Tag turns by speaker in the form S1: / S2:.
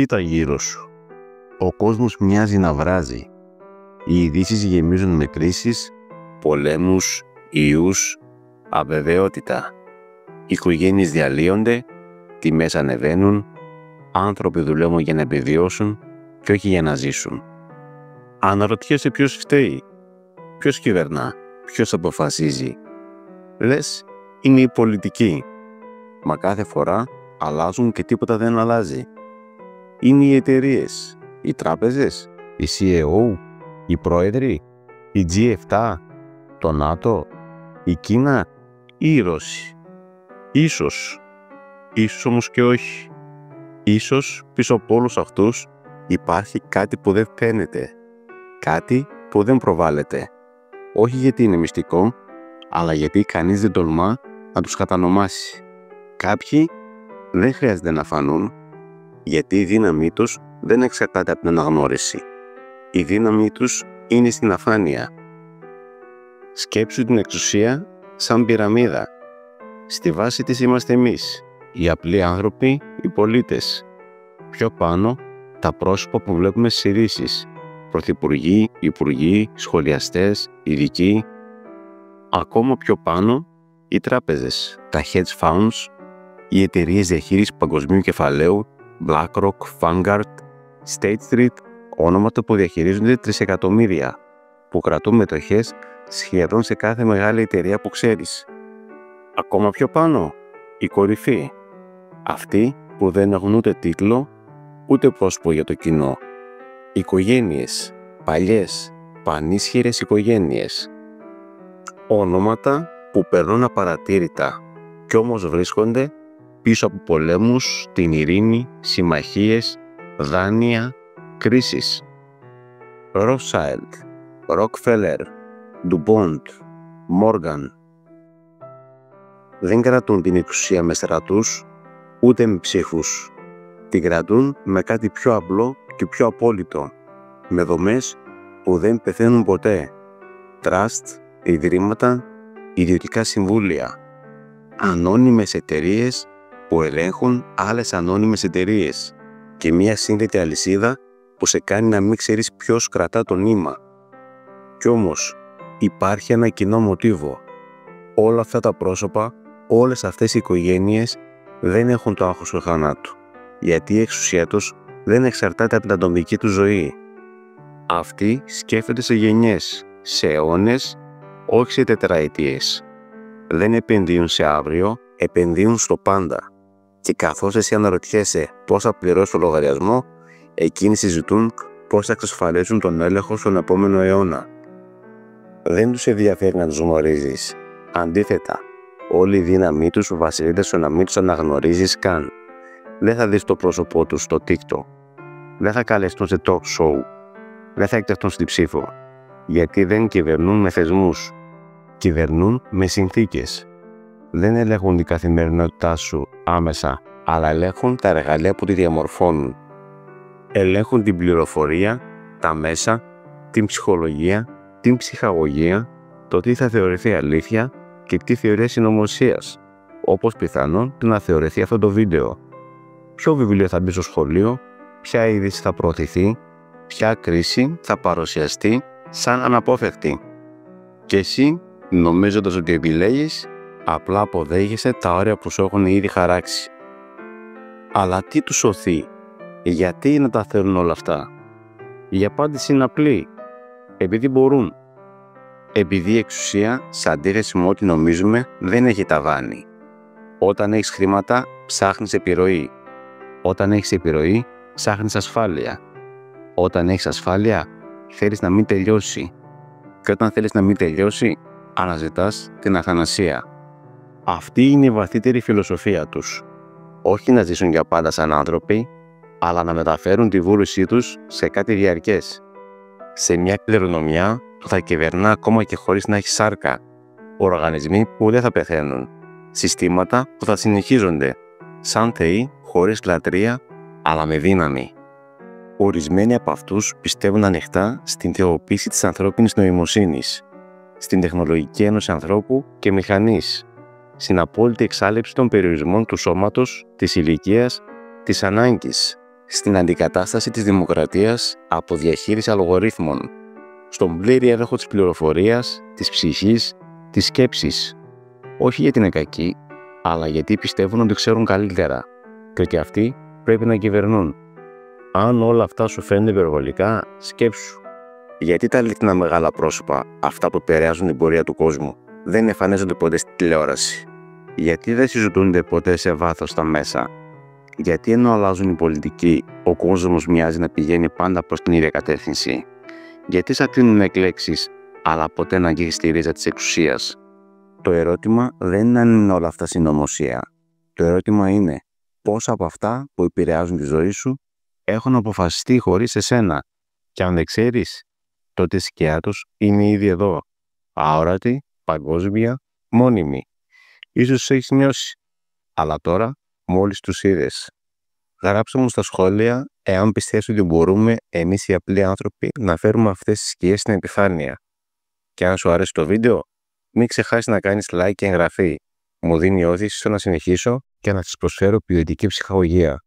S1: Κοίτα γύρω σου. Ο κόσμος μοιάζει να βράζει. Οι ειδήσεις γεμίζουν με κρίσεις, πολέμους, ιούς, αβεβαιότητα. Οικογένειες διαλύονται, τιμές ανεβαίνουν, άνθρωποι δουλεύουν για να επιβιώσουν και όχι για να ζήσουν. Αναρωτιέσαι ποιος φταίει, ποιος κυβερνά, ποιος αποφασίζει. Λες, είναι οι πολιτικοί. Μα κάθε φορά αλλάζουν και τίποτα δεν αλλάζει. Είναι οι εταιρείες, οι τράπεζες, οι CEO, οι πρόεδροι, η G7, το ΝΑΤΟ, η Κίνα ή οι Ρώσοι. Ίσως όμως και όχι. Ίσως πίσω από όλους αυτούς υπάρχει κάτι που δεν φαίνεται. Κάτι που δεν προβάλλεται. Όχι γιατί είναι μυστικό, αλλά γιατί κανείς δεν τολμά να τους κατανομάσει. Κάποιοι δεν χρειάζεται να φανούν, γιατί η δύναμή τους δεν εξαρτάται από την αναγνώριση. Η δύναμή τους είναι στην αφάνεια. Σκέψου την εξουσία σαν πυραμίδα. Στη βάση της είμαστε εμείς, οι απλοί άνθρωποι, οι πολίτες. Πιο πάνω, τα πρόσωπα που βλέπουμε στις ειδήσεις. Πρωθυπουργοί, υπουργοί, σχολιαστές, ειδικοί. Ακόμα πιο πάνω, οι τράπεζες, τα hedge funds, οι εταιρείες διαχείρισης παγκοσμίου κεφαλαίου, BlackRock, Vanguard, State Street, ονόματα που διαχειρίζονται τρισεκατομμύρια, που κρατούν μετοχές σχεδόν σε κάθε μεγάλη εταιρεία που ξέρεις. Ακόμα πιο πάνω, η κορυφή. Αυτοί που δεν έχουν ούτε τίτλο, ούτε πρόσωπο για το κοινό. Οικογένειες, παλιές, πανίσχυρες οικογένειες. Ονόματα που περνούν απαρατήρητα κι όμως βρίσκονται πίσω από πολέμους, την ειρήνη, συμμαχίες, δάνεια, κρίσεις. Rothschild, Rockefeller, DuPont, Morgan. Δεν κρατούν την εξουσία με στρατούς, ούτε με ψήφους. Την κρατούν με κάτι πιο απλό και πιο απόλυτο. Με δομές που δεν πεθαίνουν ποτέ. Trust, ιδρύματα, ιδιωτικά συμβούλια. Ανώνυμες εταιρείες που ελέγχουν άλλες ανώνυμες εταιρείες. Και μια σύνδετη αλυσίδα που σε κάνει να μην ξέρεις ποιος κρατά το νήμα. Κι όμως υπάρχει ένα κοινό μοτίβο. Όλα αυτά τα πρόσωπα, όλες αυτές οι οικογένειες δεν έχουν το άγχος του θανάτου. Γιατί η εξουσία τους δεν εξαρτάται από την ατομική του ζωή. Αυτοί σκέφτονται σε γενιές, σε αιώνες, όχι σε τετραετίες. Δεν επενδύουν σε αύριο, επενδύουν στο πάντα. Και καθώς εσύ αναρωτιέσαι πώς θα πληρώσεις το λογαριασμό, εκείνοι συζητούν πώς θα εξασφαλίσουν τον έλεγχο στον επόμενο αιώνα. Δεν τους ενδιαφέρει να τους γνωρίζεις. Αντίθετα, όλη η δύναμή τους βασίζεται στο να μην τους αναγνωρίζεις καν. Δεν θα δεις το πρόσωπό τους στο TikTok. Δεν θα καλεστούν σε talk show. Δεν θα εκτεθούν στην ψήφο. Γιατί δεν κυβερνούν με θεσμούς. Κυβερνούν με συνθήκες. Δεν ελέγχουν την καθημερινότητά σου άμεσα, αλλά ελέγχουν τα εργαλεία που τη διαμορφώνουν. Ελέγχουν την πληροφορία, τα μέσα, την ψυχολογία, την ψυχαγωγία, το τι θα θεωρηθεί αλήθεια και τι θεωρίες συνωμοσίας, όπως πιθανόν να θεωρηθεί αυτό το βίντεο. Ποιο βιβλίο θα μπει στο σχολείο, ποια είδηση θα προωθηθεί, ποια κρίση θα παρουσιαστεί σαν αναπόφευκτη. Και εσύ, νομίζοντας ότι επιλέγεις, απλά αποδέχεσαι τα όρια που σου έχουν ήδη χαράξει. Αλλά τι τους σωθεί, γιατί να τα θέλουν όλα αυτά? Η απάντηση είναι απλή. Επειδή μπορούν. Επειδή η εξουσία, σε αντίθεση με ό,τι νομίζουμε, δεν έχει ταβάνι. Όταν έχεις χρήματα, ψάχνεις επιρροή. Όταν έχεις επιρροή, ψάχνεις ασφάλεια. Όταν έχεις ασφάλεια, θέλεις να μην τελειώσει. Και όταν θέλεις να μην τελειώσει, αναζητάς την αθανασία. Αυτή είναι η βαθύτερη φιλοσοφία τους. Όχι να ζήσουν για πάντα σαν άνθρωποι, αλλά να μεταφέρουν τη βούλησή τους σε κάτι διαρκές. Σε μια κληρονομιά που θα κυβερνά ακόμα και χωρίς να έχει σάρκα. Οργανισμοί που δεν θα πεθαίνουν. Συστήματα που θα συνεχίζονται. Σαν θεοί, χωρίς λατρεία, αλλά με δύναμη. Ορισμένοι από αυτούς πιστεύουν ανοιχτά στην θεοποίηση της ανθρώπινης νοημοσύνης, στην τεχνολογική ένωση ανθρώπου και μηχανής, στην απόλυτη εξάλληψη των περιορισμών του σώματος, της ηλικίας, της ανάγκης, στην αντικατάσταση της δημοκρατίας από διαχείριση αλγορίθμων, στον πλήρη έλεγχο της πληροφορίας, της ψυχής, της σκέψης. Όχι γιατί είναι κακοί, αλλά γιατί πιστεύουν ότι ξέρουν καλύτερα και αυτοί πρέπει να κυβερνούν. Αν όλα αυτά σου φαίνονται υπερβολικά, σκέψου. Γιατί τα αληθινά μεγάλα πρόσωπα, αυτά που επηρεάζουν την πορεία του κόσμου, δεν εμφανίζονται ποτέ στη τηλεόραση? Γιατί δεν συζητούνται ποτέ σε βάθος στα μέσα? Γιατί ενώ αλλάζουν οι πολιτικοί, ο κόσμος μοιάζει να πηγαίνει πάντα προς την ίδια κατεύθυνση? Γιατί θα κλείνουν εκλέξεις, αλλά ποτέ να αγγίξει στη ρίζα της εξουσίας? Το ερώτημα δεν είναι αν είναι όλα αυτά συνωμοσία. Το ερώτημα είναι πόσα από αυτά που επηρεάζουν τη ζωή σου έχουν αποφασιστεί χωρίς εσένα. Και αν δεν ξέρεις, τότε η σκιά τους είναι ήδη εδώ. Αόρατη, παγκόσμια, μόνιμη. Ίσως τους έχεις νιώσει, αλλά τώρα μόλις τους είδες. Γράψτε μου στα σχόλια εάν πιστεύεις ότι μπορούμε εμείς οι απλοί άνθρωποι να φέρουμε αυτές τις σκιές στην επιφάνεια. Και αν σου αρέσει το βίντεο, μην ξεχάσεις να κάνεις like και εγγραφή. Μου δίνει όθηση στο να συνεχίσω και να σας προσφέρω ποιοτική ψυχαγωγία.